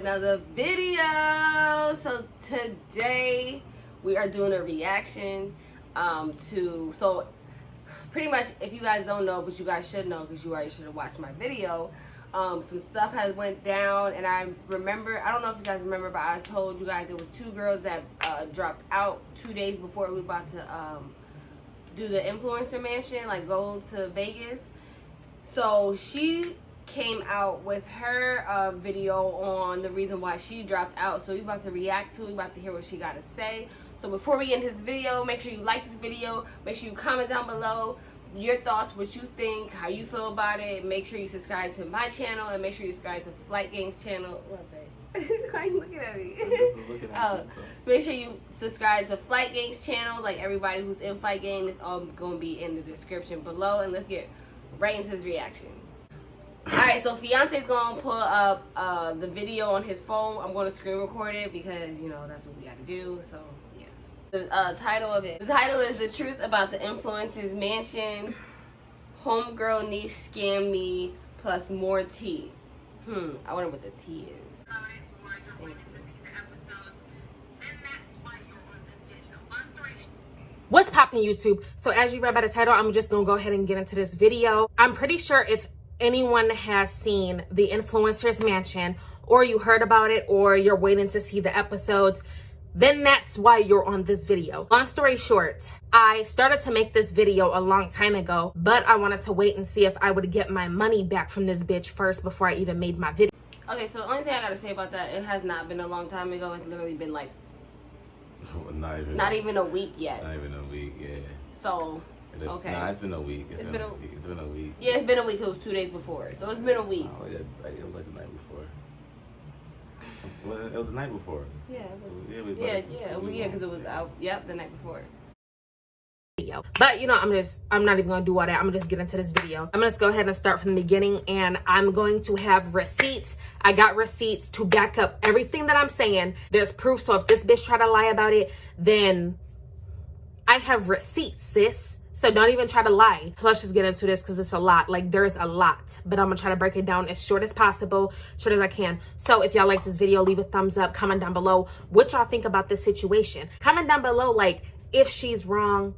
another video. So today we are doing a reaction so pretty much, if you guys don't know, but you guys should know because you already should have watched my video, some stuff has went down, and I remember, I don't know if you guys remember, but I told you guys it was 2 girls that dropped out 2 days before we were about to do the influencer mansion, like go to Vegas. So she came out with her video on the reason why she dropped out. So we about to react to it. We about to hear what she got to say. So before we get into this video, make sure you like this video. Make sure you comment down below your thoughts, what you think, how you feel about it. Make sure you subscribe to my channel, and make sure you subscribe to Flight Gang's channel. What, babe? Why are you looking at me? Make sure you subscribe to Flight Gang's channel. Like everybody who's in Flight Gang, it's all going to be in the description below. And let's get right into his reaction. Alright, so Fiance's going to pull up the video on his phone. I'm going to screen record it because, you know, that's what we got to do. So, yeah. The title of it. The title is The Truth About the Influencer's Mansion. Homegirl Neesh Scam Me Plus More Tea. I wonder what the tea is. What's poppin', YouTube? So as you read by the title, I'm just gonna go ahead and get into this video. I'm pretty sure if anyone has seen the Influencer's Mansion, or you heard about it, or you're waiting to see the episodes, then that's why you're on this video. Long story short, I started to make this video a long time ago, but I wanted to wait and see if I would get my money back from this bitch first before I even made my video. Okay, so the only thing I gotta say about that, it has not been a long time ago. It's literally been like not even a week yet. Not even a week, yeah. So, okay. Nah, it's been a week. It's been a week. It's been a week. Yeah, it's been a week. It was 2 days before. So it's been a week. Oh, yeah, it was like the night before. Well, it was the night before. Yeah, it was. Yeah, because it was out. Yep, the night before. But you know, I'm not even gonna do all that. I'm gonna just get into this video. I'm gonna just go ahead and start from the beginning, and I'm going to have receipts. I got receipts to back up everything that I'm saying. There's proof, so if this bitch try to lie about it, then I have receipts, sis. So don't even try to lie. Let's just get into this because it's a lot. Like, there's a lot, but I'm gonna try to break it down as short as possible, short as I can. So if y'all like this video, leave a thumbs up, comment down below what y'all think about this situation. Comment down below, like, if she's wrong,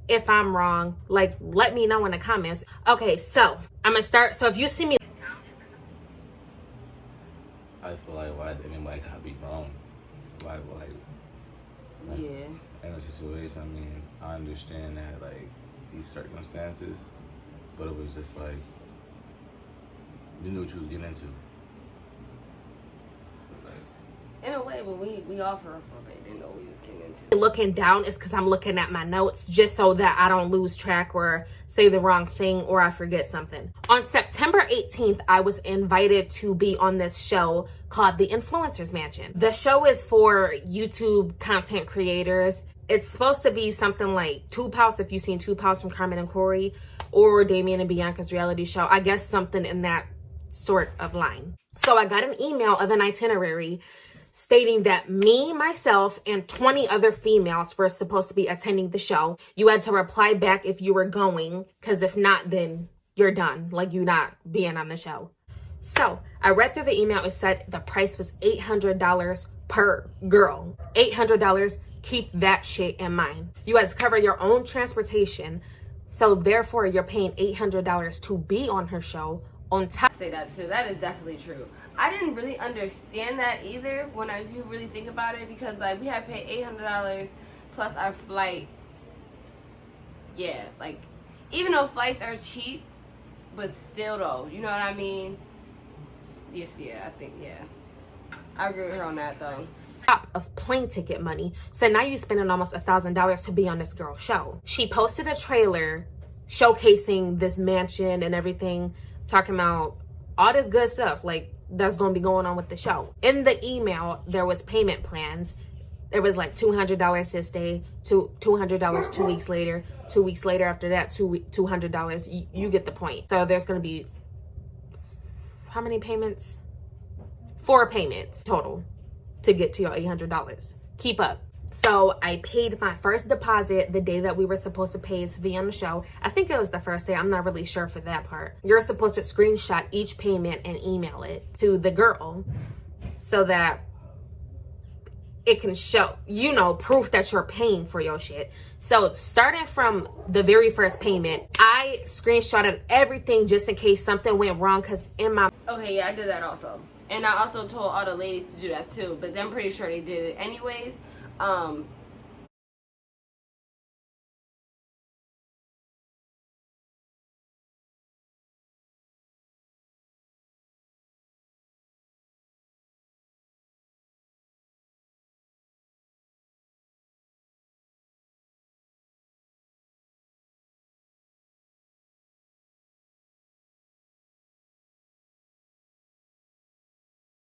if I'm wrong, like, let me know in the comments. Okay, so I'm gonna start. So if you see me, I feel like, why does anybody gotta be wrong? Why, yeah. In a situation, I mean, I understand that, like, these circumstances, but it was just like, you knew what you was getting into. In a way, when we offer her for a bit, didn't know what we was getting into. looking down is because I'm looking at my notes just so that I don't lose track or say the wrong thing or I forget something. On September 18th, I was invited to be on this show called The Influencer's Mansion. The show is for YouTube content creators. It's supposed to be something like Tube House, if you've seen Tube House from Carmen and Corey, or Damien and Bianca's reality show. I guess something in that sort of line. So I got an email of an itinerary stating that me, myself, and 20 other females were supposed to be attending the show. You had to reply back if you were going, because if not, then you're done. Like, you're not being on the show. So I read through the email. It said the price was $800 per girl. $800. Keep that shit in mind. You had to cover your own transportation. So therefore, you're paying $800 to be on her show. On top, say that too. That is definitely true. I didn't really understand that either if you really think about it, because like we had to pay $800 plus our flight. Yeah, like even though flights are cheap, but still though, you know what I mean? Yes, yeah, I think, yeah. I agree with her on that though. Top of plane ticket money. So now you're spending almost $1,000 to be on this girl's show. She posted a trailer showcasing this mansion and everything, talking about all this good stuff like that's going to be going on with the show. In the email, there was payment plans. There was like $200 this day, $200 2 weeks later, 2 weeks later after that, $200. You get the point. So there's going to be how many payments? 4 payments total to get to your $800. Keep up. So I paid my first deposit the day that we were supposed to pay to be on the show. I think it was the first day. I'm not really sure for that part. You're supposed to screenshot each payment and email it to the girl. so that it can show, you know, proof that you're paying for your shit. So starting from the very first payment, I screenshotted everything just in case something went wrong, because in my... Okay, yeah, I did that also. And I also told all the ladies to do that too, but I'm pretty sure they did it anyways.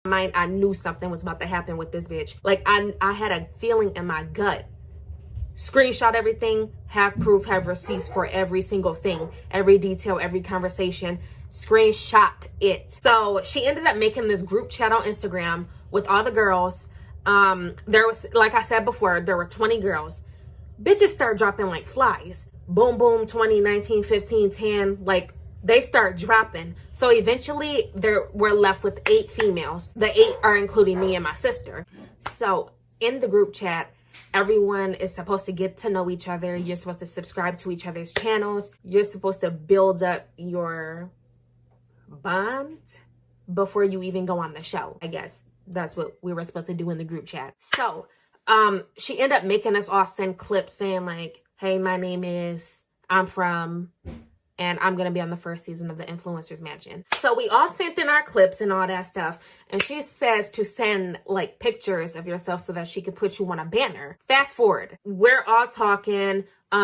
Mind, I knew something was about to happen with this bitch. Like, I had a feeling in my gut. Screenshot everything, have proof, have receipts for every single thing, every detail, every conversation. Screenshot it. So she ended up making this group chat on Instagram with all the girls. There was, like I said before, there were 20 girls. Bitches start dropping like flies. Boom, boom, 20, 19, 15, 10, like they start dropping. So eventually we're left with 8 females. The 8 are including me and my sister. So in the group chat, everyone is supposed to get to know each other. You're supposed to subscribe to each other's channels. You're supposed to build up your bond before you even go on the show. I guess that's what we were supposed to do in the group chat. So she ended up making us all send clips saying like, hey, my name is, I'm from, and I'm going to be on the first season of the Influencers Mansion. So we all sent in our clips and all that stuff. And she says to send like pictures of yourself so that she could put you on a banner. Fast forward, we're all talking,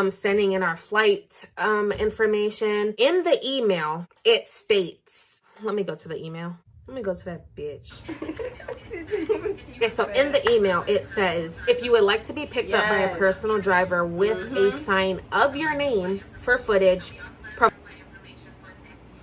sending in our flight information. In the email, it states, let me go to the email. Let me go to that bitch. Okay, so in the email, it says, if you would like to be picked up by a personal driver with a sign of your name for footage.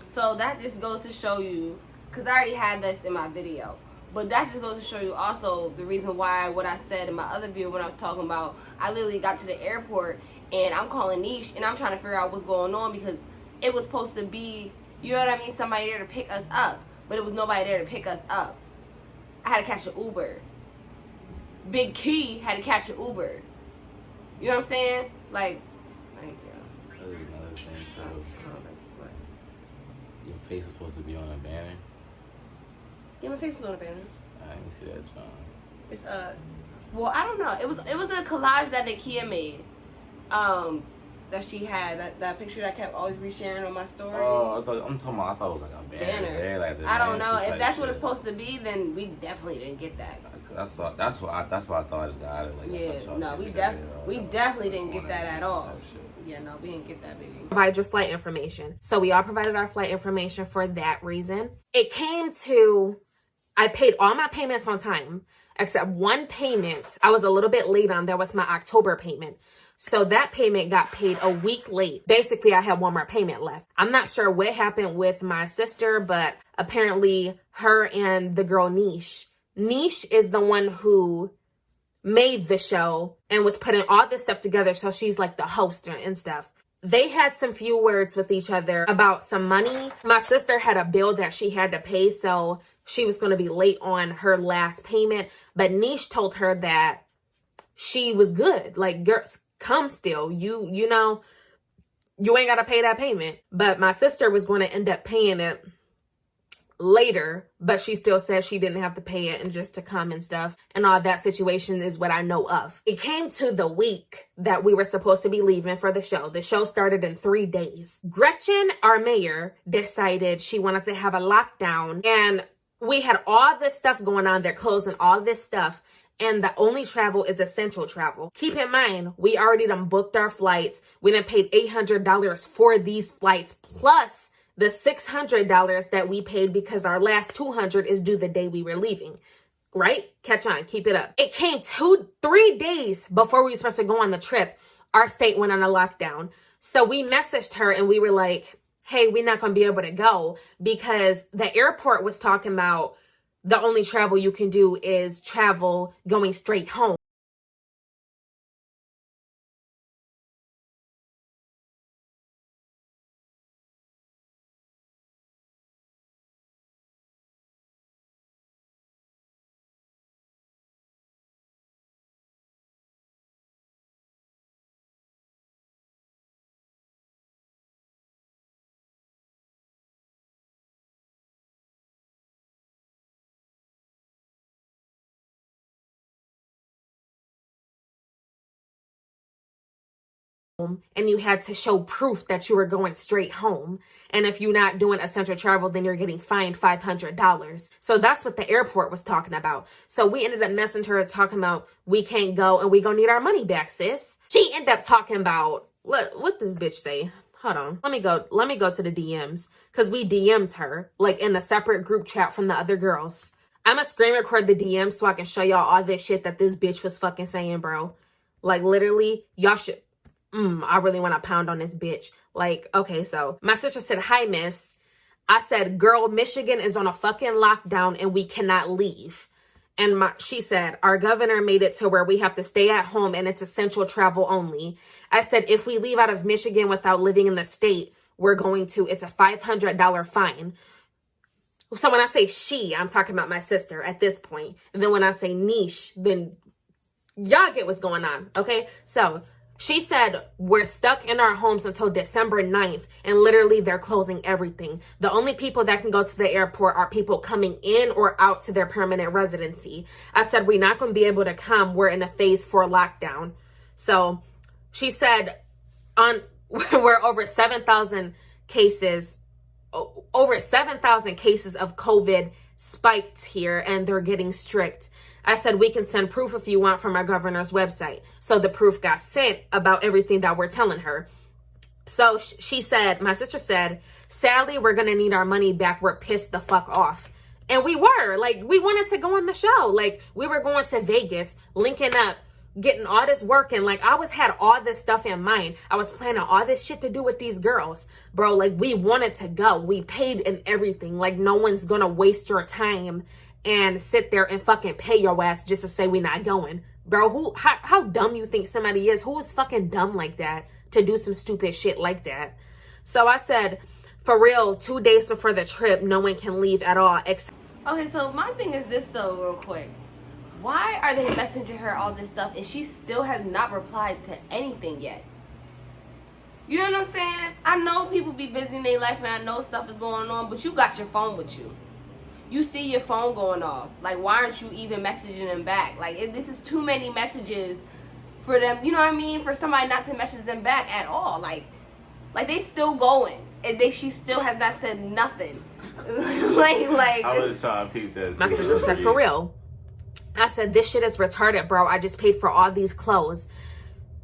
So that just goes to show you, because I already had this in my video, but that just goes to show you also the reason why what I said in my other video when I was talking about, I literally got to the airport and I'm calling Neesh and I'm trying to figure out what's going on, because it was supposed to be, you know what I mean, somebody there to pick us up, but it was nobody there to pick us up. I had to catch an Uber. Big Key had to catch an Uber. You know what I'm saying? Like yeah. That was another thing. So your face is supposed to be on a banner. Yeah, my face was on a banner. I didn't see that, John. It's well, I don't know. It was a collage that Nikia made. That she had that picture that I kept always resharing on my story. Oh, I thought it was like a banner. There, like I don't know if that's what it's supposed to be. Then we definitely didn't get that. That's what I thought it got it. Like, yeah, no, we definitely didn't get that at all. Yeah, no, we didn't get that, baby. Provide your flight information. So we all provided our flight information for that reason. It came to, I paid all my payments on time, except one payment I was a little bit late on. That was my October payment. So that payment got paid a week late. Basically, I had one more payment left. I'm not sure what happened with my sister, but apparently her and the girl Neesh is the one who made the show and was putting all this stuff together. So she's like the host and stuff. They had some few words with each other about some money. My sister had a bill that she had to pay, so she was going to be late on her last payment. But Neesh told her that she was good. Like, girls, come still. You know, you ain't got to pay that payment. But my sister was going to end up paying it later, but she still said she didn't have to pay it and just to come and stuff. And all that situation is what I know of. It came to the week that we were supposed to be leaving for the show. The show started in 3 days. Gretchen, our mayor, decided she wanted to have a lockdown, and we had all this stuff going on. They're closing all this stuff, and the only travel is essential travel. Keep in mind, we already done booked our flights. We done paid $800 for these flights, plus the $600 that we paid because our last $200 is due the day we were leaving. Right? Catch on. Keep it up. It came 3 days before we were supposed to go on the trip. Our state went on a lockdown. So we messaged her and we were like, hey, we're not going to be able to go, because the airport was talking about the only travel you can do is travel going straight home. and you had to show proof that you were going straight home. And if you're not doing essential travel, then you're getting fined $500. So that's what the airport was talking about. So we ended up messaging her talking about, we can't go and we gonna need our money back, sis. She ended up talking about, what this bitch say? Hold on. Let me go to the DMs. Because we DM'd her, like in a separate group chat from the other girls. I'm gonna screen record the DM so I can show y'all all this shit that this bitch was fucking saying, bro. Like, literally, y'all should... I really want to pound on this bitch. Like, okay, so my sister said, hi, miss. I said, girl, Michigan is on a fucking lockdown and we cannot leave. And she said, our governor made it to where we have to stay at home and it's essential travel only. I said, if we leave out of Michigan without living in the state, it's a $500 fine. So when I say she, I'm talking about my sister at this point. And then when I say Neesh, then y'all get what's going on, okay? So she said, we're stuck in our homes until December 9th, and literally they're closing everything. The only people that can go to the airport are people coming in or out to their permanent residency. I said, we're not going to be able to come. We're in a phase 4 lockdown. So she said, we're over 7,000 cases of COVID spiked here, and they're getting strict. I said, we can send proof if you want from our governor's website. So the proof got sent about everything that we're telling her. So she said, my sister said, sadly, we're going to need our money back. We're pissed the fuck off. And we were. Like, we wanted to go on the show. Like, we were going to Vegas, linking up, getting all this work. And, like, I had all this stuff in mind. I was planning all this shit to do with these girls. Bro, like, we wanted to go. We paid and everything. Like, no one's going to waste your time and sit there and fucking pay your ass just to say we're not going. Bro, how dumb you think somebody is? Who is fucking dumb like that to do some stupid shit like that? So I said, for real, 2 days before the trip, no one can leave at all. Okay, so my thing is this though, real quick. Why are they messaging her all this stuff and she still has not replied to anything yet? You know what I'm saying? I know people be busy in their life and I know stuff is going on, but you got your phone with you. You see your phone going off. Like, why aren't you even messaging them back? Like, this is too many messages for them, you know what I mean? For somebody not to message them back at all. Like they still going. And she still has not said nothing. like I was trying to peep that. My sister said, for real. I said, this shit is retarded, bro. I just paid for all these clothes.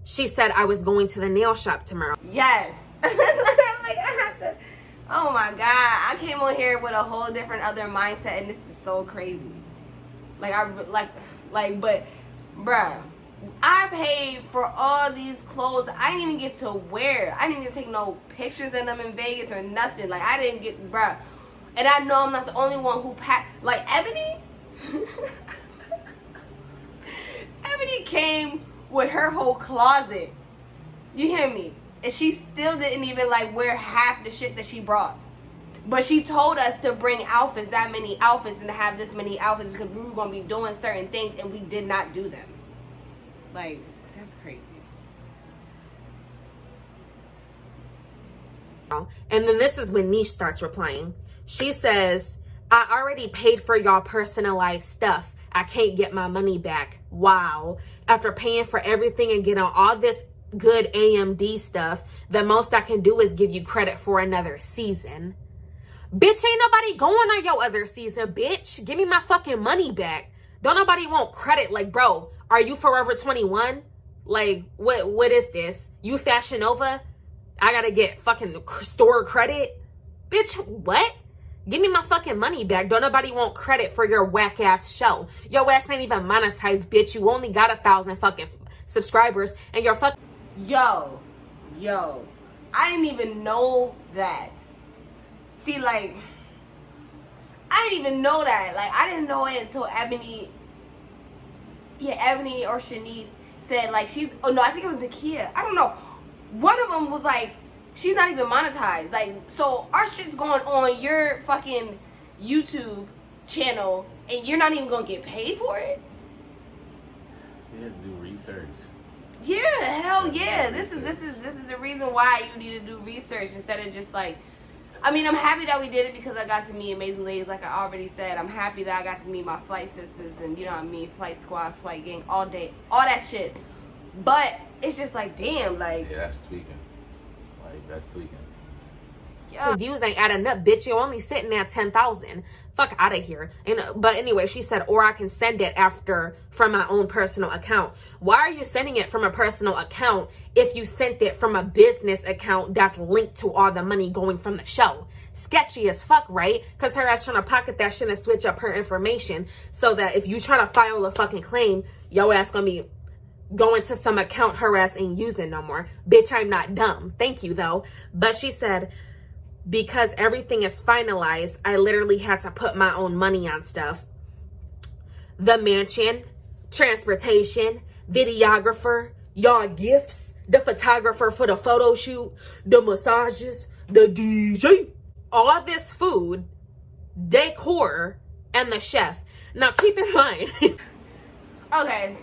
She said I was going to the nail shop tomorrow. Yes. Like, I have to... Oh my God, I came on here with a whole different other mindset and this is so crazy. But bruh, I paid for all these clothes. I didn't even get to wear. I didn't even take no pictures in them in Vegas or nothing. Like, I didn't get, bruh. And I know I'm not the only one who packed, like Ebony. Ebony came with her whole closet. You hear me? And she still didn't even like wear half the shit that she brought. But she told us to bring outfits, that many outfits, and to have this many outfits because we were going to be doing certain things and we did not do them. Like, that's crazy. And then this is when Neesh starts replying. She says, I already paid for y'all personalized stuff. I can't get my money back. Wow. After paying for everything and getting all this good AMD stuff, the most I can do is give you credit for another season. Bitch, ain't nobody going on your other season, bitch. Give me my fucking money back. Don't nobody want credit. Like, bro, are you Forever 21? Like, what is this? You Fashion Nova? I gotta get fucking store credit? Bitch, what? Give me my fucking money back. Don't nobody want credit for your whack ass show. Your ass ain't even monetized, bitch. You only got 1,000 fucking subscribers and you're fucking... Yo, I didn't even know that. See, like, I didn't even know that. Like, I didn't know it until Ebony or Shanice said, like, oh no, I think it was Nikia. I don't know. One of them was like, she's not even monetized. Like, so our shit's going on your fucking YouTube channel and you're not even gonna get paid for it? You have to do research. Yeah, hell yeah. This is the reason why you need to do research instead of just like, I mean, I'm happy that we did it because I got to meet amazing ladies, like I already said. I'm happy that I got to meet my flight sisters and, you know what I mean, flight squad, flight gang, all day, all that shit. But it's just like, damn, like. Yeah, that's tweaking. Like, that's tweaking. Yeah. Views ain't adding up, bitch. You're only sitting at 10,000. Fuck out of here. And but anyway, she said, or I can send it after from my own personal account. Why are you sending it from a personal account if you sent it from a business account that's linked to all the money going from the show? Sketchy as fuck, right? Because her ass trying to pocket that shit and switch up her information so that if you try to file a fucking claim, your ass gonna be going to some account her ass ain't using no more. Bitch, I'm not dumb. Thank you, though. But she said, because everything is finalized, I literally had to put my own money on stuff. The mansion, transportation, videographer, y'all gifts, the photographer for the photo shoot, the massages, the DJ, all this food, decor, and the chef. Now keep in mind. Okay.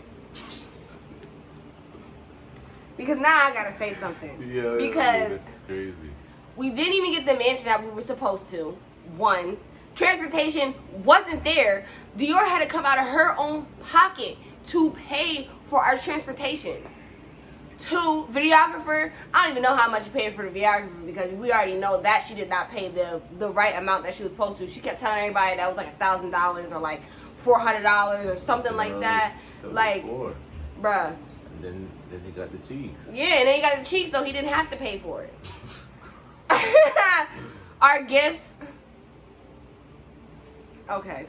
Because now I gotta say something. Yeah, because that's crazy. we didn't even get the mansion that we were supposed to. One, transportation wasn't there. Dior had to come out of her own pocket to pay for our transportation. Two, videographer, I don't even know how much she paid for the videographer because we already know that she did not pay the right amount that she was supposed to. She kept telling everybody that was like $1,000 or like $400 or something like that. Like, bruh. And then he got the cheeks. Yeah, and then he got the cheeks, so he didn't have to pay for it. Our gifts. Okay.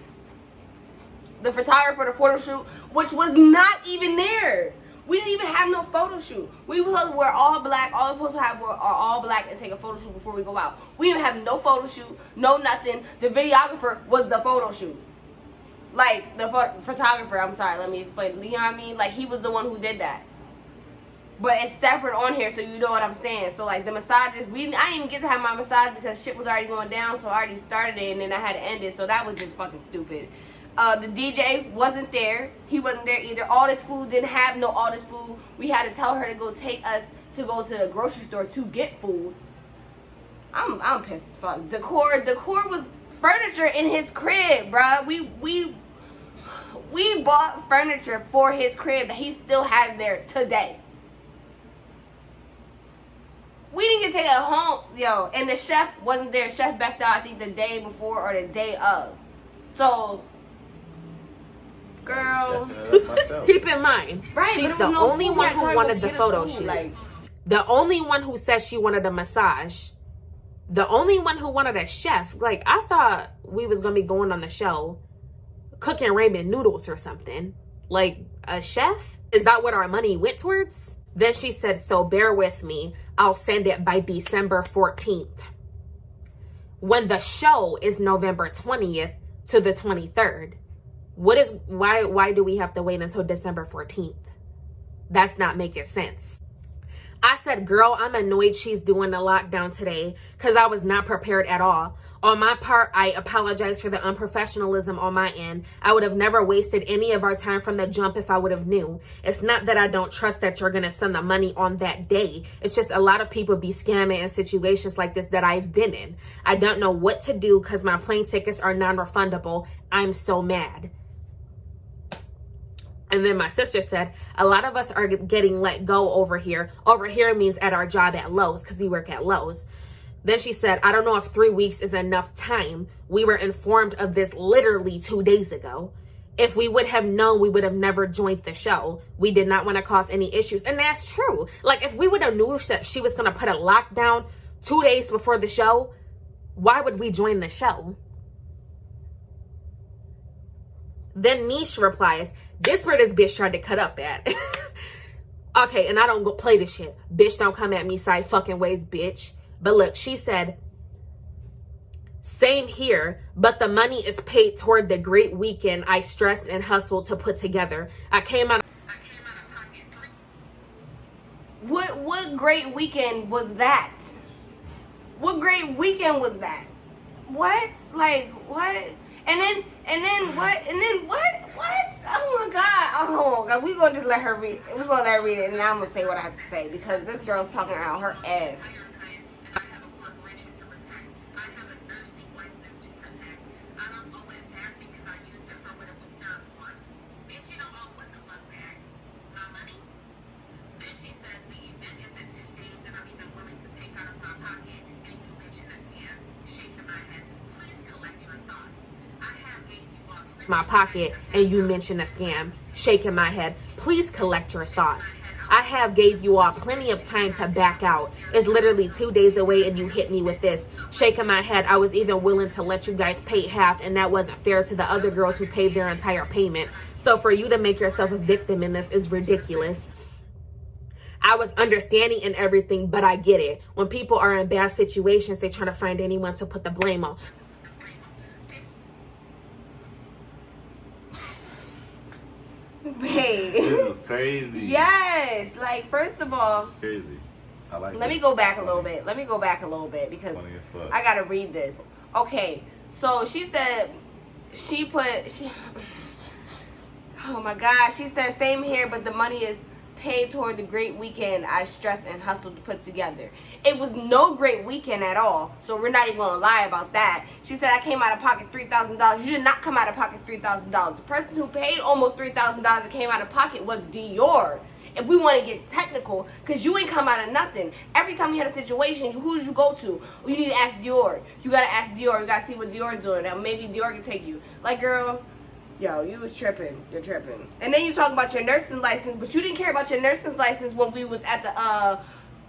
The photographer, the photo shoot, which was not even there. We didn't even have no photo shoot. We were supposed to wear all black. All we're supposed to have are all black and take a photo shoot before we go out. We didn't have no photo shoot, no nothing. The videographer was the photo shoot. Like, the photographer, I'm sorry, let me explain. You know what I mean? Like, he was the one who did that. But it's separate on here, so you know what I'm saying. So, like, the massages, I didn't even get to have my massage because shit was already going down, so I already started it, and then I had to end it. So, that was just fucking stupid. The DJ wasn't there. He wasn't there either. All this food didn't have no all this food. We had to tell her to go take us to go to the grocery store to get food. I'm pissed as fuck. Decor was furniture in his crib, bruh. We bought furniture for his crib that he still has there today. We didn't get to take it home, yo. And the chef wasn't there. Chef backed out, I think, the day before or the day of. So, girl, keep in mind, right, she's the only one who wanted the photo shoot. Like, the only one who said she wanted a massage. The only one who wanted a chef. Like, I thought we was going to be going on the show cooking ramen noodles or something. Like, a chef? Is that what our money went towards? Then she said, so bear with me. I'll send it by December 14th. When the show is November 20th to the 23rd. Why do we have to wait until December 14th? That's not making sense. I said, girl, I'm annoyed she's doing the lockdown today because I was not prepared at all. On my part, I apologize for the unprofessionalism on my end. I would have never wasted any of our time from the jump if I would have knew. It's not that I don't trust that you're going to send the money on that day. It's just a lot of people be scamming in situations like this that I've been in. I don't know what to do because my plane tickets are non-refundable. I'm so mad. And then my sister said, a lot of us are getting let go over here. Over here means at our job at Lowe's because we work at Lowe's. Then she said, I don't know if 3 weeks is enough time. We were informed of this literally 2 days ago. If we would have known, we would have never joined the show. We did not want to cause any issues. And that's true. Like, if we would have knew that she was going to put a lockdown 2 days before the show, why would we join the show? Then Neesh replies, this where this bitch tried to cut up at. Okay, and I don't go play this shit. Bitch, don't come at me side fucking ways, bitch. But look, she said, same here, but the money is paid toward the great weekend I stressed and hustled to put together. I came out of pocket. What great weekend was that? What great weekend was that? What? Like, what? And then what? And then what? What? Oh my God. Oh God. We're gonna just let her read. We're gonna let her read it, and I'm gonna say what I have to say because this girl's talking out her ass. She my pocket and you mention a scam. Shaking my head. Please collect your thoughts. I have gave you all plenty of time to back out. It's literally 2 days away and you hit me with this. Shaking my head. I was even willing to let you guys pay half, and that wasn't fair to the other girls who paid their entire payment. So for you to make yourself a victim in this is ridiculous. I was understanding and everything, but I get it. When people are in bad situations, they try to find anyone to put the blame on. Wait. This is crazy. Yes. Like, first of all, it's crazy. I like let me go back a little bit. Let me go back a little bit because I gotta read this. Okay, so she said oh my God, she said same here, but the money is paid toward the great weekend I stressed and hustled to put together. It was no great weekend at all, so we're not even gonna lie about that. She said I came out of pocket $3,000. You did not come out of pocket $3,000. The person who paid almost $3,000 that came out of pocket was Dior. If we want to get technical, because you ain't come out of nothing. Every time we had a situation, who did you go to? Well, you need to ask Dior. You gotta ask Dior. You gotta see what Dior's doing. Now maybe Dior can take you. Like, girl, yo, you was tripping. You're tripping. And then you talk about your nursing license, but you didn't care about your nursing license when we was at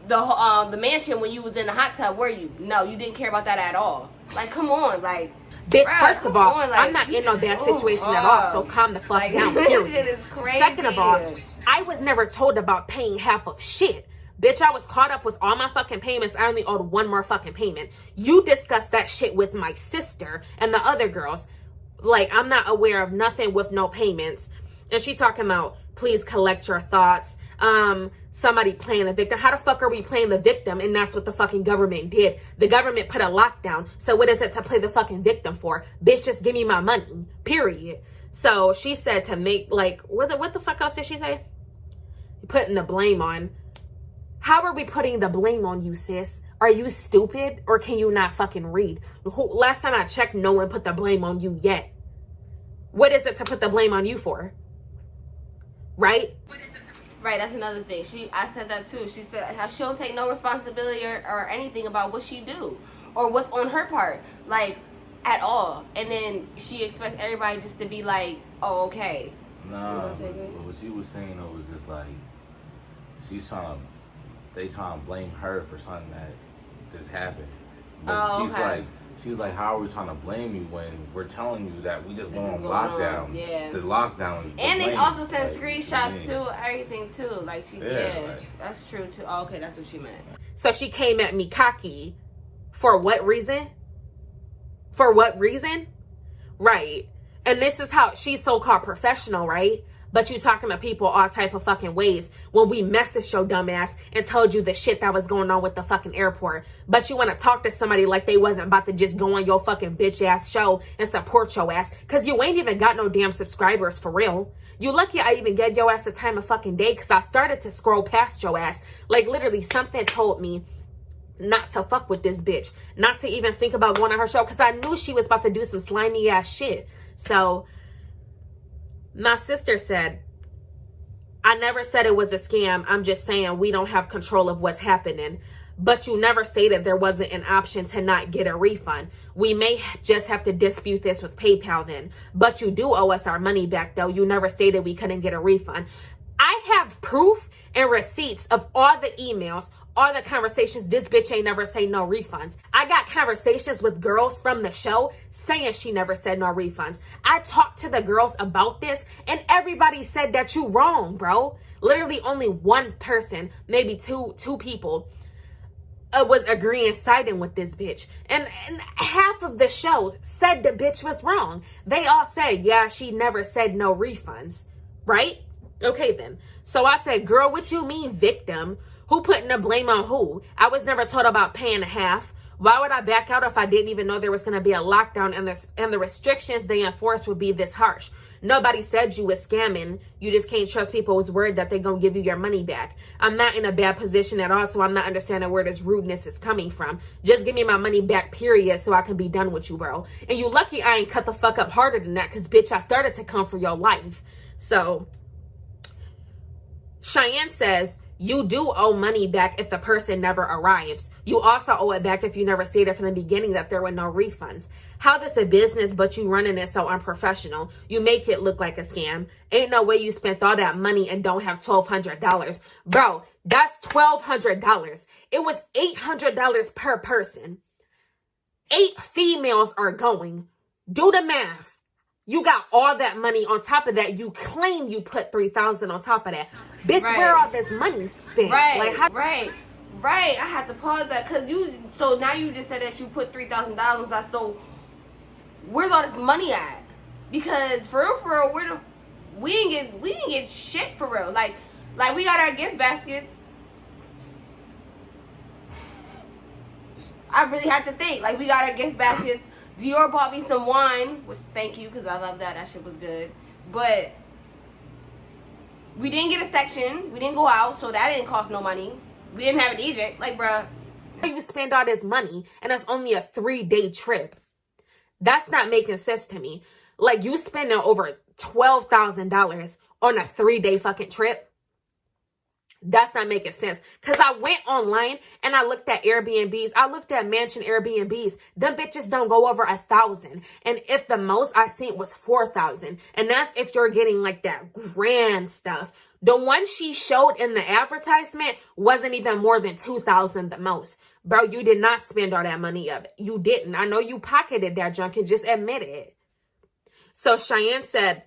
the mansion when you was in the hot tub, were you? No, you didn't care about that at all. Like, come on, like. Bitch, bruh, first of all, like, I'm not in no bad situation at all, so calm the fuck down, period. Shit is crazy. Second of all, I was never told about paying half of shit. Bitch, I was caught up with all my fucking payments. I only owed one more fucking payment. You discussed that shit with my sister and the other girls. Like, I'm not aware of nothing with no payments. And she talking about, please collect your thoughts. Somebody playing the victim. How the fuck are we playing the victim? And that's what the fucking government did. The government put a lockdown. So what is it to play the fucking victim for? Bitch, just give me my money. Period. So she said to make, like, what the fuck else did she say? Putting the blame on. How are we putting the blame on you, sis? Are you stupid or can you not fucking read? Last time I checked, no one put the blame on you yet. What is it to put the blame on you for? Right? Right, that's another thing. I said that too. She said how she don't take no responsibility or anything about what she do or what's on her part, like, at all. And then she expects everybody just to be like, oh, okay. Nah, what she was saying though was just like, they trying to blame her for something that just happened. But she's like, how are we trying to blame you when we're telling you that we just went on lockdown? Yeah. The lockdown is and they also sent like, screenshots too, everything too. Like, like, that's true too. Oh, okay, that's what she meant. So she came at me cocky. For what reason? For what reason? Right. And this is how she's so-called professional, right? But you talking to people all type of fucking ways when we messaged your dumb ass and told you the shit that was going on with the fucking airport. But you want to talk to somebody like they wasn't about to just go on your fucking bitch ass show and support your ass. Because you ain't even got no damn subscribers for real. You lucky I even gave your ass a time of fucking day because I started to scroll past your ass. Like, literally something told me not to fuck with this bitch. Not to even think about going on her show because I knew she was about to do some slimy ass shit. So my sister said, I never said it was a scam. I'm just saying we don't have control of what's happening. But you never stated there wasn't an option to not get a refund. We may just have to dispute this with PayPal then. But you do owe us our money back though. You never stated we couldn't get a refund. I have proof and receipts of all the emails, all the conversations. This bitch ain't never say no refunds. I got conversations with girls from the show saying she never said no refunds. I talked to the girls about this and everybody said that you wrong, bro. Literally only one person, maybe two people was agreeing, siding with this bitch. And half of the show said the bitch was wrong. They all said, yeah, she never said no refunds, right? Okay then. So I said, girl, what you mean victim? Who putting the blame on who? I was never told about paying half. Why would I back out if I didn't even know there was going to be a lockdown and the restrictions they enforced would be this harsh? Nobody said you was scamming. You just can't trust people's word that they're going to give you your money back. I'm not in a bad position at all, so I'm not understanding where this rudeness is coming from. Just give me my money back, period, so I can be done with you, bro. And you lucky I ain't cut the fuck up harder than that because, bitch, I started to come for your life. So Cheyenne says, You do owe money back if the person never arrives. You also owe it back if you never stated from the beginning that there were no refunds. How this a business, but you running it so unprofessional? You make it look like a scam. Ain't no way you spent all that money and don't have $1,200. Bro, that's $1,200. It was $800 per person. 8 females are going. Do the math. You got all that money on top of that. You claim you put $3,000 on top of that. Bitch, right. Where all this money spent? Right, like, how- right. I had to pause that because so now you just said that you put $3,000. So where's all this money at? Because for real, we didn't get shit for real. Like we got our gift baskets. I really had to think. Like, we got our gift baskets. Dior bought me some wine, which thank you, because I love that. That shit was good. But we didn't get a section. We didn't go out, so that didn't cost no money. We didn't have a DJ. Like, bruh. You spend all this money, and it's only a 3-day trip. That's not making sense to me. Like, you spending over $12,000 on a 3-day fucking trip. That's not making sense. Because I went online and I looked at Airbnbs. I looked at mansion Airbnbs. Them bitches don't go over 1,000. And if the most I seen was 4,000. And that's if you're getting like that grand stuff. The one she showed in the advertisement wasn't even more than 2,000 the most. Bro, you did not spend all that money up. You didn't. I know you pocketed that junk and just admit it. So Cheyenne said,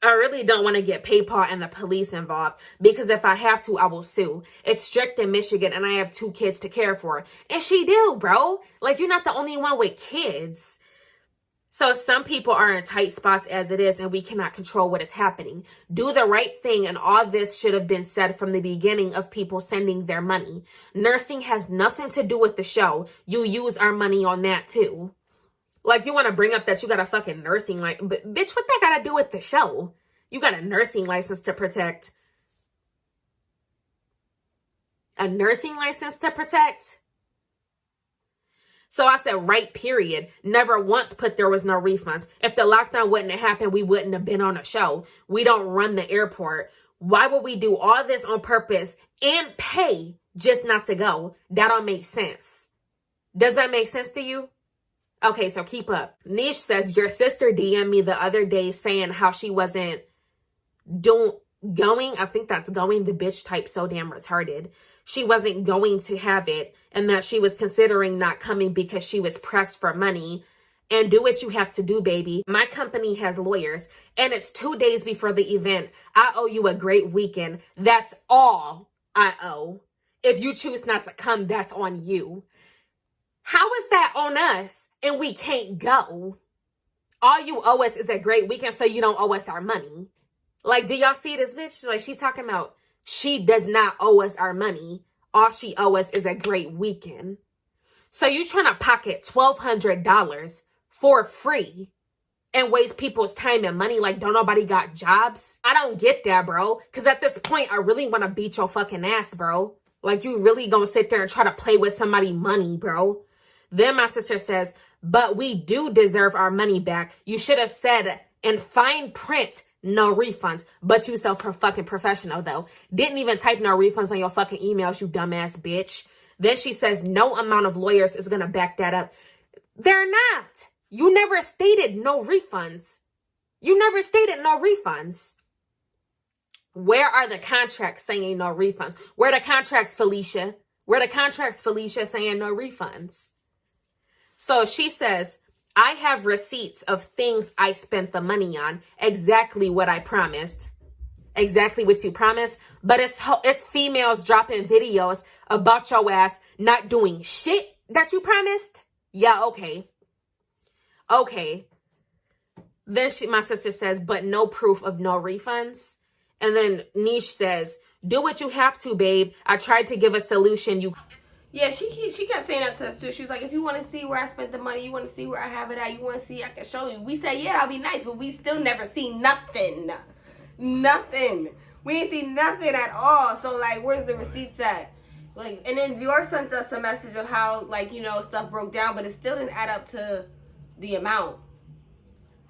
I really don't want to get PayPal and the police involved because if I have to, I will sue. It's strict in Michigan and I have 2 kids to care for. And she do, bro. Like, you're not the only one with kids. So some people are in tight spots as it is and we cannot control what is happening. Do the right thing, and all this should have been said from the beginning of people sending their money. Nursing has nothing to do with the show. You use our money on that too. Like, you want to bring up that you got a fucking nursing license. But, bitch, what that got to do with the show? You got a nursing license to protect. A nursing license to protect? So I said, right, period. Never once put there was no refunds. If the lockdown wouldn't have happened, we wouldn't have been on a show. We don't run the airport. Why would we do all this on purpose and pay just not to go? That don't make sense. Does that make sense to you? Okay, so keep up. Neesh says, your sister DM'd me the other day saying how she wasn't going. I think that's going. The bitch type so damn retarded. She wasn't going to have it and that she was considering not coming because she was pressed for money. And do what you have to do, baby. My company has lawyers and it's 2 days before the event. I owe you a great weekend. That's all I owe. If you choose not to come, that's on you. How is that on us? And we can't go. All you owe us is a great weekend, so you don't owe us our money. Like, do y'all see this bitch? Like, she's talking about she does not owe us our money. All she owe us is a great weekend. So you trying to pocket $1,200 for free and waste people's time and money like don't nobody got jobs? I don't get that, bro. Because at this point, I really want to beat your fucking ass, bro. Like, you really gonna sit there and try to play with somebody's money, bro. Then my sister says, but we do deserve our money back. You should have said in fine print, no refunds. But you so fucking professional, though. Didn't even type no refunds on your fucking emails, you dumbass bitch. Then she says no amount of lawyers is going to back that up. They're not. You never stated no refunds. You never stated no refunds. Where are the contracts saying no refunds? Where are the contracts, Felicia? Where are the contracts, Felicia, saying no refunds? So she says, I have receipts of things I spent the money on. Exactly what I promised. Exactly what you promised. But it's females dropping videos about your ass not doing shit that you promised. Yeah, okay. Okay. Then my sister says, but no proof of no refunds. And then Neesh says, do what you have to, babe. I tried to give a solution. Yeah, she kept saying that to us too. She was like, if you want to see where I spent the money, you want to see where I have it at, you want to see, I can show you. We said, yeah, that'll be nice, but we still never see nothing. Nothing. We ain't see nothing at all. So, like, where's the receipts at? Like, and then Dior sent us a message of how, like, you know, stuff broke down, but it still didn't add up to the amount.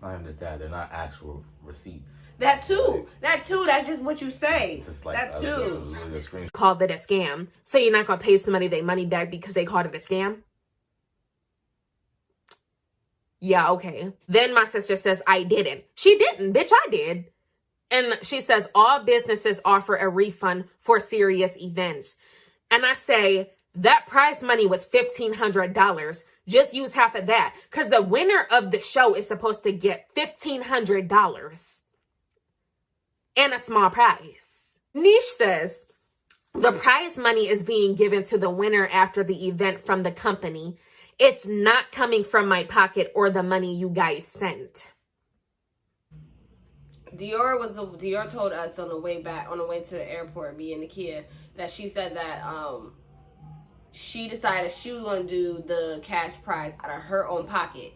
Not even just that, they're not actual receipts. That too. That's just what you say. It's just like that too. Called it a scam. So you're not gonna pay somebody their money back because they called it a scam? Yeah, okay. Then my sister says, I didn't. She didn't, bitch, I did. And she says, all businesses offer a refund for serious events. And I say, that prize money was $1,500. Just use half of that. Because the winner of the show is supposed to get $1,500 and a small prize. Neesh says, the prize money is being given to the winner after the event from the company. It's not coming from my pocket or the money you guys sent. Dior told us on the way to the airport, me and Nikia, that she said that she decided she was going to do the cash prize out of her own pocket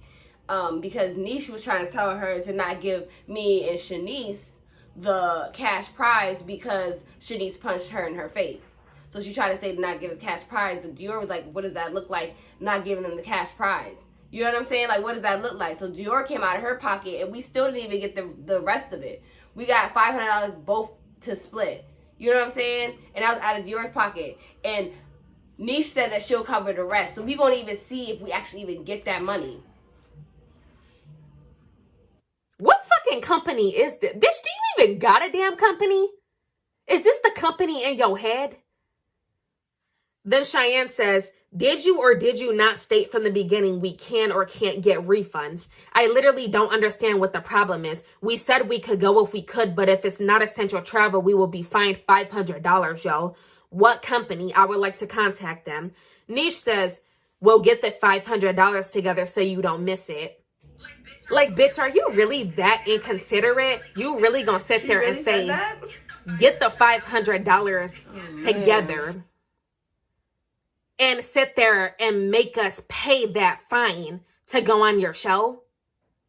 because Neesh was trying to tell her to not give me and Shanice the cash prize because Shanice punched her in her face. So she tried to say to not give us cash prize, but Dior was like, what does that look like, not giving them the cash prize? You know what I'm saying? Like, what does that look like? So Dior came out of her pocket, and we still didn't even get the rest of it. We got $500 both to split. You know what I'm saying? And that was out of Dior's pocket. And Neesh said that she'll cover the rest. So we gonna even see if we actually even get that money. What fucking company is this? Bitch, do you even got a damn company? Is this the company in your head? Then Cheyenne says, did you or did you not state from the beginning we can or can't get refunds? I literally don't understand what the problem is. We said we could go if we could, but if it's not essential travel, we will be fined $500, yo. What company? I would like to contact them. Neesh says, we'll get the $500 together so you don't miss it. Like, bitch, are you really that inconsiderate? You really gonna sit there and say, get the $500 together and sit there and make us pay that fine to go on your show?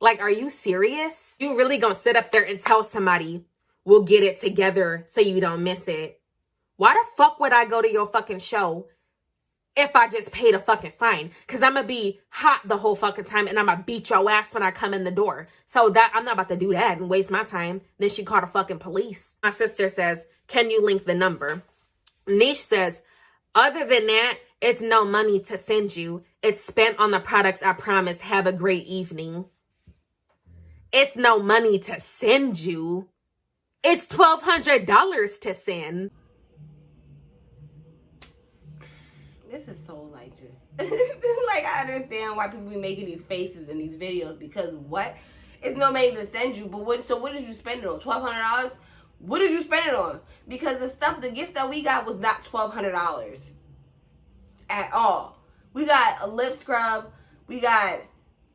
Like, are you serious? You really gonna sit up there and tell somebody, we'll get it together so you don't miss it? Why the fuck would I go to your fucking show if I just paid a fucking fine? Because I'm going to be hot the whole fucking time and I'm going to beat your ass when I come in the door. So that I'm not about to do that and waste my time. Then she called the fucking police. My sister says, can you link the number? Neesh says, other than that, it's no money to send you. It's spent on the products I promised. Have a great evening. It's no money to send you. It's $1,200 to send. This is so like just like I understand why people be making these faces in these videos because what? It's no money to send you, but what did you spend it on? $1,200? What did you spend it on? Because the gifts that we got was not $1,200 at all. We got a lip scrub, we got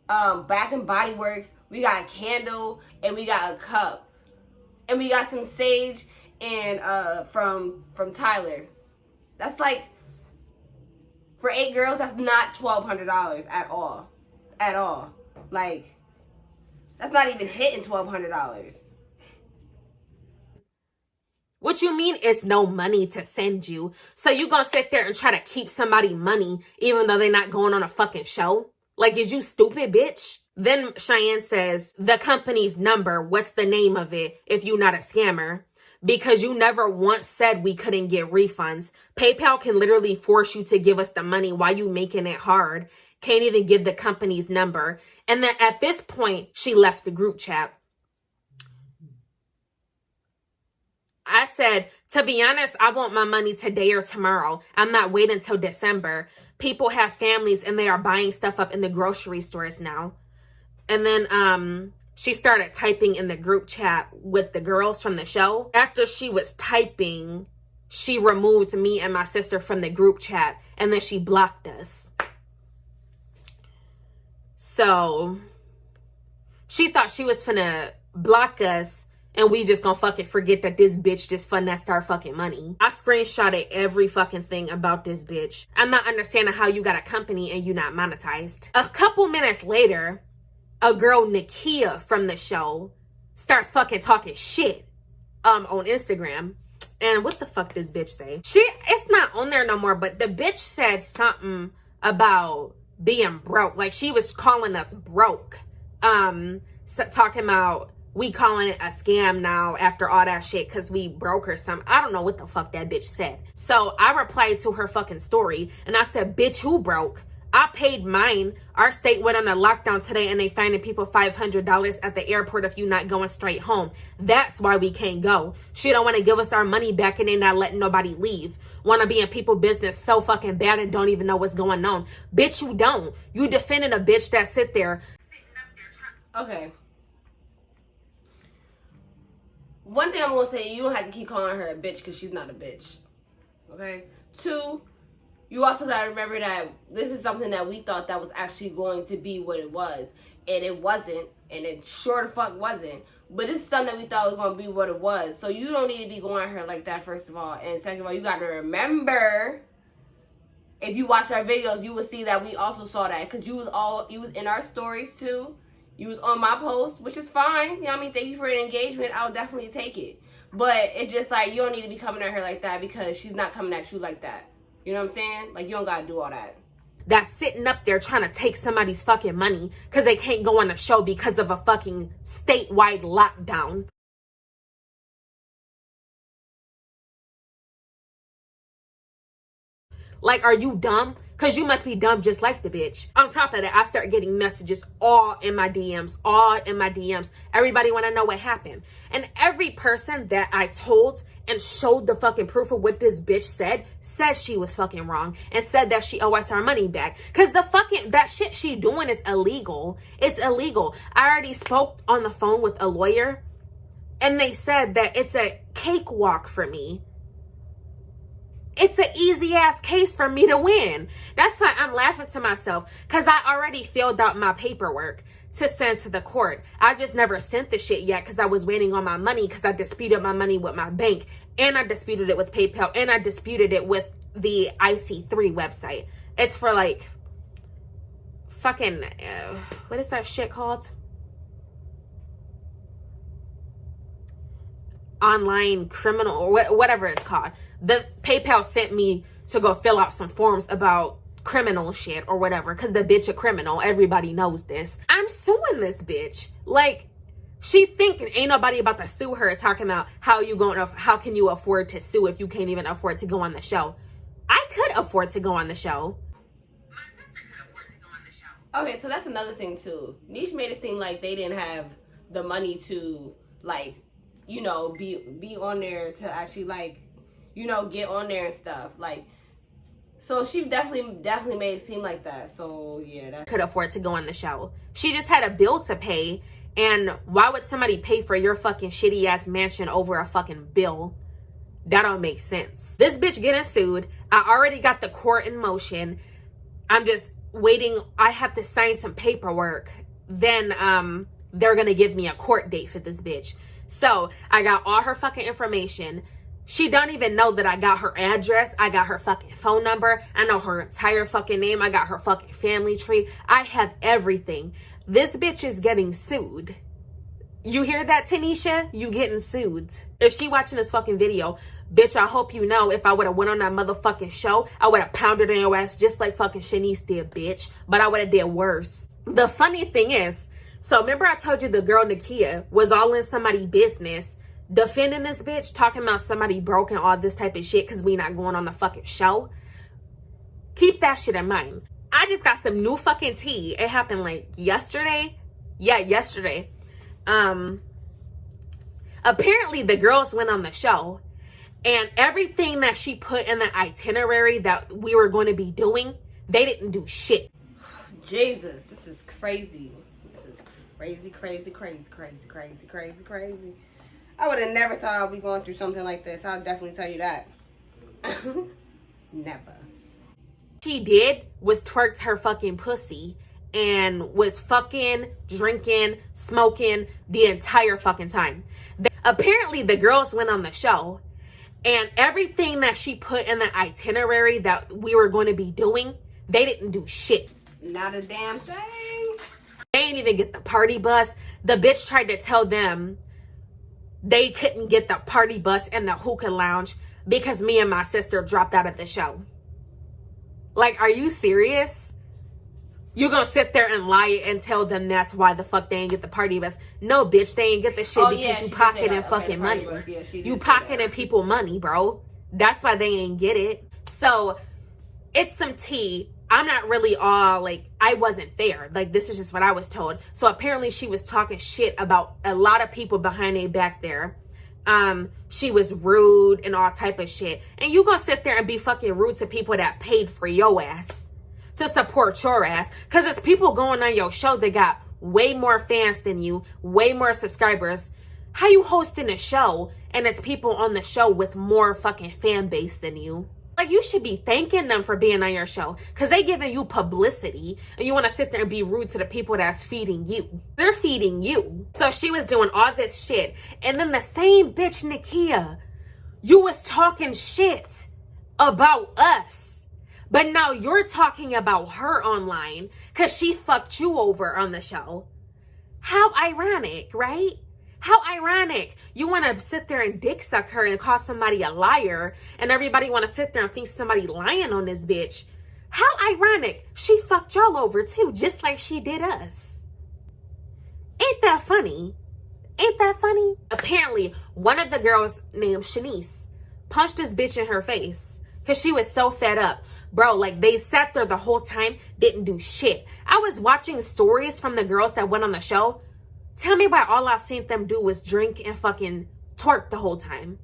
Bath and Body Works, we got a candle, and we got a cup, and we got some sage and from Tyler. That's like, for 8 girls, that's not $1,200 at all. At all. Like, that's not even hitting $1,200. What you mean it's no money to send you? So you gonna sit there and try to keep somebody money even though they're not going on a fucking show? Like, is you stupid, bitch? Then Cheyenne says, the company's number, what's the name of it if you not a scammer? Because you never once said we couldn't get refunds. PayPal can literally force you to give us the money while you making it hard. Can't even give the company's number. And then at this point, she left the group chat. I said, to be honest, I want my money today or tomorrow. I'm not waiting until December. People have families and they are buying stuff up in the grocery stores now. And then, she started typing in the group chat with the girls from the show. After she was typing, she removed me and my sister from the group chat. And then she blocked us. So, she thought she was finna block us. And we just gonna fucking forget that this bitch just finessed our fucking money. I screenshotted every fucking thing about this bitch. I'm not understanding how you got a company and you not monetized. A couple minutes later, a girl, Nikia, from the show starts fucking talking shit on Instagram. And what the fuck does bitch say? It's not on there no more, but the bitch said something about being broke. Like, she was calling us broke. talking about we calling it a scam now after all that shit because we broke or something. I don't know what the fuck that bitch said. So I replied to her fucking story and I said, bitch, who broke? I paid mine. Our state went on a lockdown today and they finding people $500 at the airport if you're not going straight home. That's why we can't go. She don't want to give us our money back and they not letting nobody leave. Want to be in people business so fucking bad and don't even know what's going on. Bitch, you don't. You defending a bitch that sit there. Okay. One thing I'm going to say, you don't have to keep calling her a bitch because she's not a bitch. Okay? 2, you also got to remember that this is something that we thought that was actually going to be what it was. And it wasn't. And it sure the fuck wasn't. But this is something that we thought was going to be what it was. So you don't need to be going at her like that, first of all. And second of all, you got to remember, if you watch our videos, you will see that we also saw that. Because you was in our stories too. You was on my post, which is fine. You know what I mean? Thank you for the engagement. I'll definitely take it. But it's just like, you don't need to be coming at her like that because she's not coming at you like that. You know what I'm saying? Like, you don't got to do all that. That's sitting up there trying to take somebody's fucking money because they can't go on a show because of a fucking statewide lockdown. Like, are you dumb? Because you must be dumb just like the bitch. On top of that, I start getting messages all in my DMs. Everybody want to know what happened. And every person that I told and showed the fucking proof of what this bitch said she was fucking wrong and said that she owes us our money back. Because that shit she doing is illegal. It's illegal. I already spoke on the phone with a lawyer and they said that it's a cakewalk for me. It's an easy ass case for me to win. That's why I'm laughing to myself because I already filled out my paperwork to send to the court. I just never sent the shit yet because I was waiting on my money because I disputed my money with my bank and I disputed it with PayPal and I disputed it with the IC3 website. It's for like fucking, what is that shit called? Online criminal or whatever it's called. The PayPal sent me to go fill out some forms about criminal shit or whatever because the bitch a criminal. Everybody knows this. I'm suing this bitch. Like, she thinking ain't nobody about to sue her talking about how can you afford to sue if you can't even afford to go on the show. I could afford to go on the show. My sister could afford to go on the show. Okay, so that's another thing too. Neesh made it seem like they didn't have the money to, like, you know, be on there to actually, like, you know, get on there and stuff. Like, so she definitely made it seem like that. So yeah, that could afford to go on the show. She just had a bill to pay, and why would somebody pay for your fucking shitty ass mansion over a fucking bill? That don't make sense. This bitch getting sued. I already got the court in motion. I'm just waiting. I have to sign some paperwork. Then they're gonna give me a court date for this bitch. So I got all her fucking information. She don't even know that I got her address. I got her fucking phone number. I know her entire fucking name. I got her fucking family tree. I have everything. This bitch is getting sued. You hear that, Tanisha? You getting sued. If she watching this fucking video, bitch, I hope you know if I would have went on that motherfucking show, I would have pounded in your ass just like fucking Shanice did, bitch. But I would have did worse. The funny thing is, so remember I told you the girl Nikia was all in somebody's business defending this bitch, talking about somebody broke and all this type of shit because we not going on the fucking show? Keep that shit in mind. I just got some new fucking tea. It happened like yesterday. Yeah, yesterday. Apparently the girls went on the show and everything that she put in the itinerary that we were going to be doing, they didn't do shit. Jesus, this is crazy. This is crazy. I would have never thought I'd be going through something like this. I'll definitely tell you that. Never. She did was twerked her fucking pussy and was fucking, drinking, smoking the entire fucking time. Apparently the girls went on the show and everything that she put in the itinerary that we were going to be doing, they didn't do shit. Not a damn thing. They ain't even get the party bus. The bitch tried to tell them they couldn't get the party bus and the hookah lounge because me and my sister dropped out of the show. Like, are you serious? You gonna sit there and lie and tell them that's why the fuck they ain't get the party bus. No, bitch, they ain't get the shit because you pocketing fucking money. You pocketing people money, bro. That's why they ain't get it. So, it's some tea. I'm not really all, like, I wasn't there. Like, this is just what I was told. So, apparently she was talking shit about a lot of people behind a back there. She was rude and all type of shit. And you gonna sit there and be fucking rude to people that paid for your ass to support your ass, because it's people going on your show that got way more fans than you, way more subscribers. How you hosting a show and it's people on the show with more fucking fan base than you? Like, you should be thanking them for being on your show, because they giving you publicity, and you want to sit there and be rude to the people that's feeding you. They're feeding you. So she was doing all this shit, and then the same bitch Nikia, you was talking shit about us. But now you're talking about her online because she fucked you over on the show. How ironic, right? How ironic. You want to sit there and dick suck her and call somebody a liar, and everybody want to sit there and think somebody lying on this bitch. How ironic. She fucked y'all over too, just like she did us. Ain't that funny? Ain't that funny? Apparently, one of the girls named Shanice punched this bitch in her face because she was so fed up. Bro, like, they sat there the whole time, didn't do shit. I was watching stories from the girls that went on the show. Tell me why all I seen them do was drink and fucking twerk the whole time.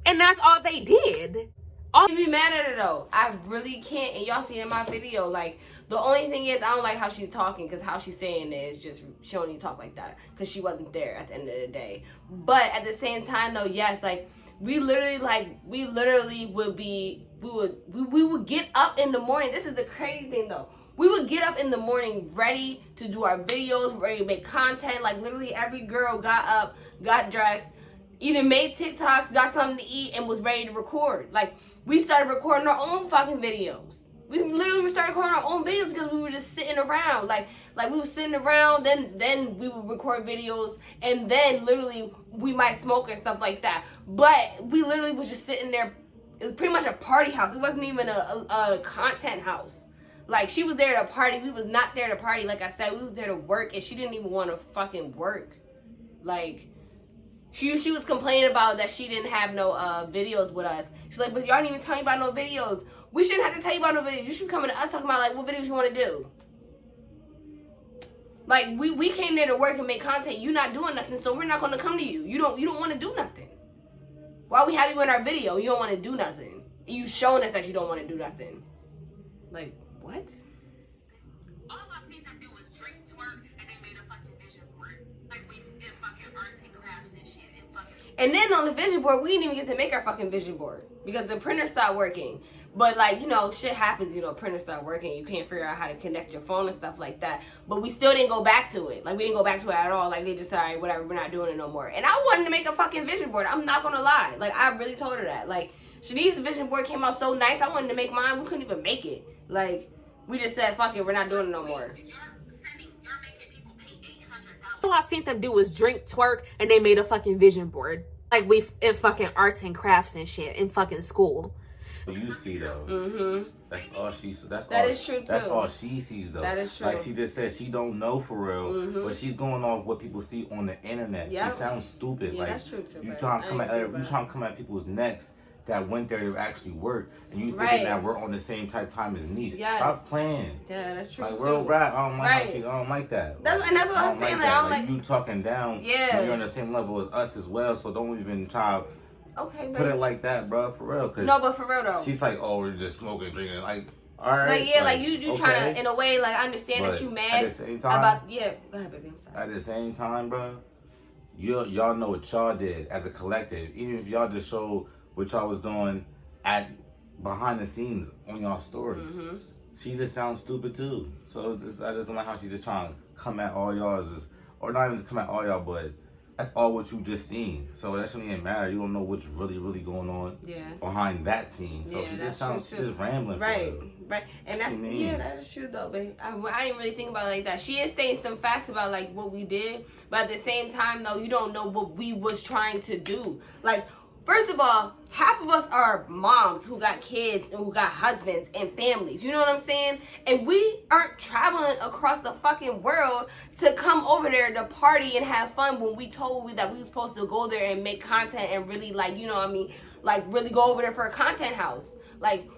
And that's all they did. I can't be mad at her though. I really can't. And y'all see in my video, like, the only thing is I don't like how she's talking, because how she's saying it is just, she don't need to talk like that because she wasn't there at the end of the day. But at the same time though, yes, like, we literally would be, we would get up in the morning. This is the crazy thing though. We would get up in the morning ready to do our videos, ready to make content. Like, literally every girl got up, got dressed, either made TikToks, got something to eat, and was ready to record. Like, we started recording our own fucking videos. We literally started recording our own videos because we were just sitting around. Like we were sitting around, then we would record videos, and then literally we might smoke and stuff like that. But we literally was just sitting there. It was pretty much a party house. It wasn't even a content house. Like, she was there to party. We was not there to party. Like I said, we was there to work, and she didn't even want to fucking work. Like, she was complaining about that she didn't have no videos with us. She's like, but y'all didn't even tell me about no videos. We shouldn't have to tell you about no videos. You should be coming to us talking about, like, what videos you want to do. Like, we came there to work and make content. You not doing nothing, so we're not going to come to you. You don't want to do nothing. While we have you in our video, you don't want to do nothing. You showing us that you don't want to do nothing. Like, what? All I've seen them do was drink, twerk, and they made a fucking vision board. Like, we did fucking arts and crafts and shit and fucking. And then on the vision board, we didn't even get to make our fucking vision board because the printer stopped working. But, like, you know, shit happens, you know, printers start working. You can't figure out how to connect your phone and stuff like that. But we still didn't go back to it. Like, we didn't go back to it at all. Like, they just said, all right, whatever, we're not doing it no more. And I wanted to make a fucking vision board. I'm not going to lie. Like, I really told her that. Like, Shanice's vision board came out so nice. I wanted to make mine. We couldn't even make it. Like, we just said, fuck it, we're not doing it no more. You're making people pay $800. All I seen them do was drink, twerk, and they made a fucking vision board. Like, we in fucking arts and crafts and shit in fucking school. You see though, that's all she. That is true too. That's all she sees though. That is true. Like she just said, she don't know for real, but she's going off what people see on the internet. Yep. She sounds stupid. Yeah, like, that's true too. You trying to come at people's necks that went there to actually work, and you thinking Right. that we're on the same type time as Neesh. Yes. Stop playing. Yeah, that's true Like, too. real rap, I don't like Right. how she, I don't like that. That's what I'm saying. Like, I don't like you talking down. Yeah. When you're on the same level as us as well, so don't even try to Okay, put it but like that, bro, for real. Cause no, but for real though. she's like, oh, we're just smoking, drinking. Like, all right. Like, yeah, like you okay. trying to, in a way, like, I understand But that you at mad the same time, about, yeah, go ahead, baby, I'm sorry. At the same time, bro, y'all know what y'all did as a collective. Even if y'all just showed what y'all was doing at behind the scenes on y'all stories. She just sounds stupid too. So I just don't like how she's just trying to come at all y'all, or not even come at all y'all, but that's all what you just seen. So that shouldn't even matter. You don't know what's really going on behind that scene. So Yeah, she that's just sounds true, she's just rambling. Right. And that's, yeah, that is true though, but I didn't really think about it like that. She is saying some facts about, like, what we did, but at the same time though, you don't know what we was trying to do. Like, First of all, half of us are moms who got kids and who got husbands and families. You know what I'm saying? And we aren't traveling across the fucking world to come over there to party and have fun when we told that we were supposed to go there and make content and really, like, you know what I mean? Like, really go over there for a content house. Like,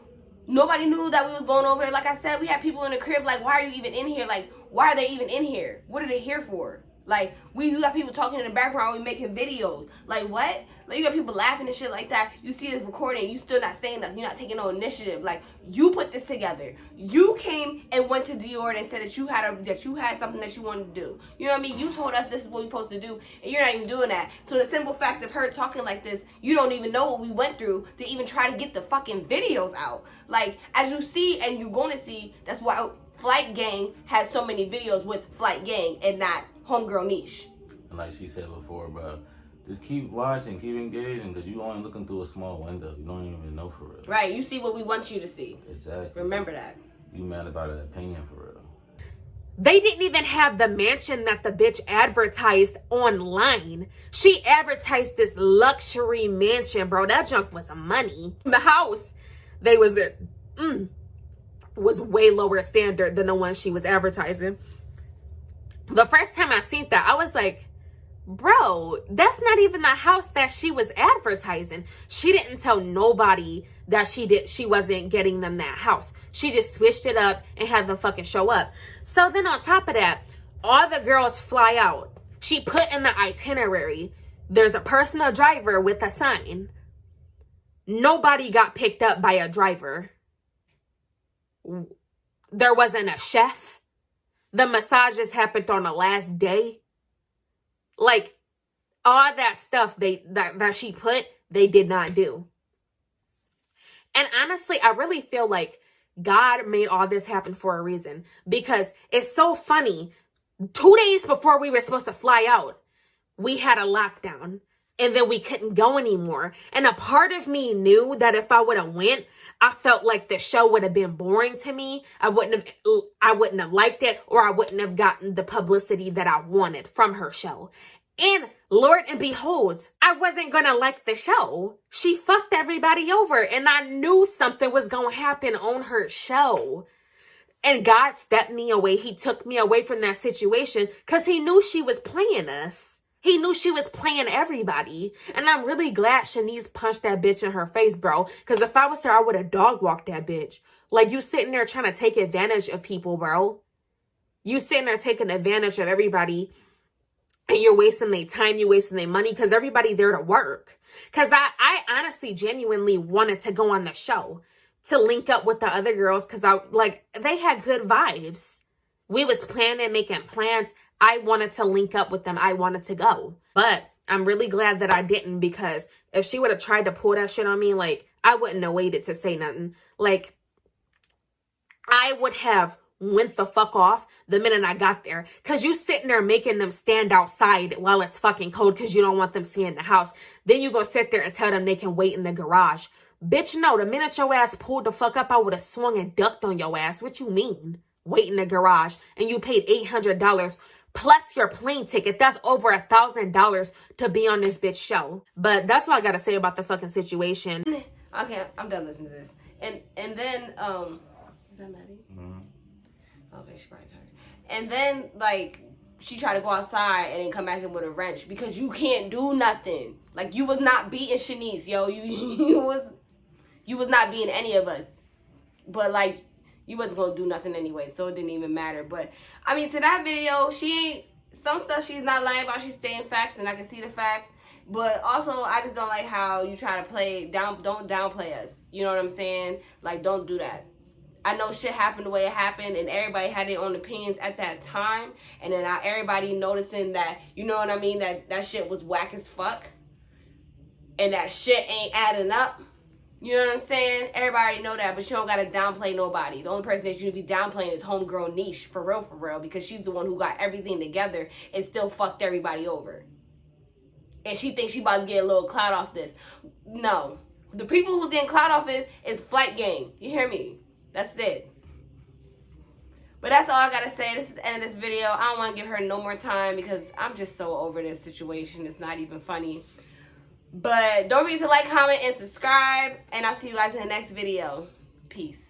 nobody knew that we was going over there. Like I said, we had people in the crib like, why are you even in here? Like, why are they even in here? What are they here for? Like, you got people talking in the background, we making videos. Like, what? Like, you got people laughing and shit like that. You see us recording, you still not saying nothing. You're not taking no initiative. Like, you put this together. You came and went to Dior and said that you had something that you wanted to do. You know what I mean? You told us this is what we're supposed to do, and you're not even doing that. So the simple fact of her talking like this, you don't even know what we went through to even try to get the fucking videos out. Like, as you see and you're going to see, that's why Flight Gang has so many videos with Flight Gang and not Homegirl Neesh. And like she said before, bro, just keep watching, keep engaging, because you only looking through a small window. You don't even know for real. Right, you see what we want you to see. Exactly. Remember that. You mad about an opinion for real. They didn't even have the mansion that the bitch advertised online. She advertised this luxury mansion, bro. That junk was money. The house they was at was way lower standard than the one she was advertising. The first time I seen that, I was like, bro, that's not even the house that she was advertising. She didn't tell nobody that she wasn't getting them that house. She just switched it up and had them fucking show up. So then on top of that, all the girls fly out. She put in the itinerary, there's a personal driver with a sign. Nobody got picked up by a driver. There wasn't a chef. The massages happened on the last day. Like, all that stuff that she put, they did not do. And honestly, I really feel like God made all this happen for a reason. Because it's so funny. 2 days before we were supposed to fly out, we had a lockdown. And then we couldn't go anymore. And a part of me knew that if I would have went, I felt like the show would have been boring to me. I wouldn't have liked it, or I wouldn't have gotten the publicity that I wanted from her show. And Lord and behold, I wasn't going to like the show. She fucked everybody over, and I knew something was going to happen on her show. And God stepped me away. He took me away from that situation because he knew she was playing us. He knew she was playing everybody. And I'm really glad Shanice punched that bitch in her face, bro. Because if I was her, I would have dog walked that bitch. Like, you sitting there trying to take advantage of people, bro. You sitting there taking advantage of everybody. And you're wasting their time. You're wasting their money. Because everybody there to work. Because I honestly, genuinely wanted to go on the show. To link up with the other girls. Because they had good vibes. We was planning, making plans. I wanted to link up with them. I wanted to go. But I'm really glad that I didn't, because if she would have tried to pull that shit on me, like, I wouldn't have waited to say nothing. Like, I would have went the fuck off the minute I got there. Because you sitting there making them stand outside while it's fucking cold because you don't want them seeing the house. Then you gonna sit there and tell them they can wait in the garage. Bitch, no. The minute your ass pulled the fuck up, I would have swung and ducked on your ass. What you mean? Wait in the garage. And you paid $800 plus your plane ticket. That's over $1,000 to be on this bitch show. But that's what I gotta say about the fucking situation. Okay, I'm done listening to this. And then, is that Maddie? Mm-hmm. Okay, she probably tired. And then, like, she tried to go outside and then come back in with a wrench because you can't do nothing. Like, you was not beating Shanice, yo. You was not beating any of us. But, like, you wasn't gonna do nothing anyway, so it didn't even matter. But I mean, to that video, some stuff she's not lying about. She's stating facts, and I can see the facts. But also, I just don't like how you try to don't downplay us. You know what I'm saying? Like, don't do that. I know shit happened the way it happened, and everybody had their own opinions at that time. And then everybody noticing that, you know what I mean, that shit was whack as fuck. And that shit ain't adding up. You know what I'm saying? Everybody already know that, but you don't gotta downplay nobody. The only person that you should be downplaying is Homegirl Neesh, for real, because she's the one who got everything together and still fucked everybody over. And she thinks she about to get a little clout off this. No. The people who's getting clout off is Flight Gang. You hear me? That's it. But that's all I gotta say. This is the end of this video. I don't want to give her no more time because I'm just so over this situation. It's not even funny. But don't forget to like, comment, and subscribe. And I'll see you guys in the next video. Peace.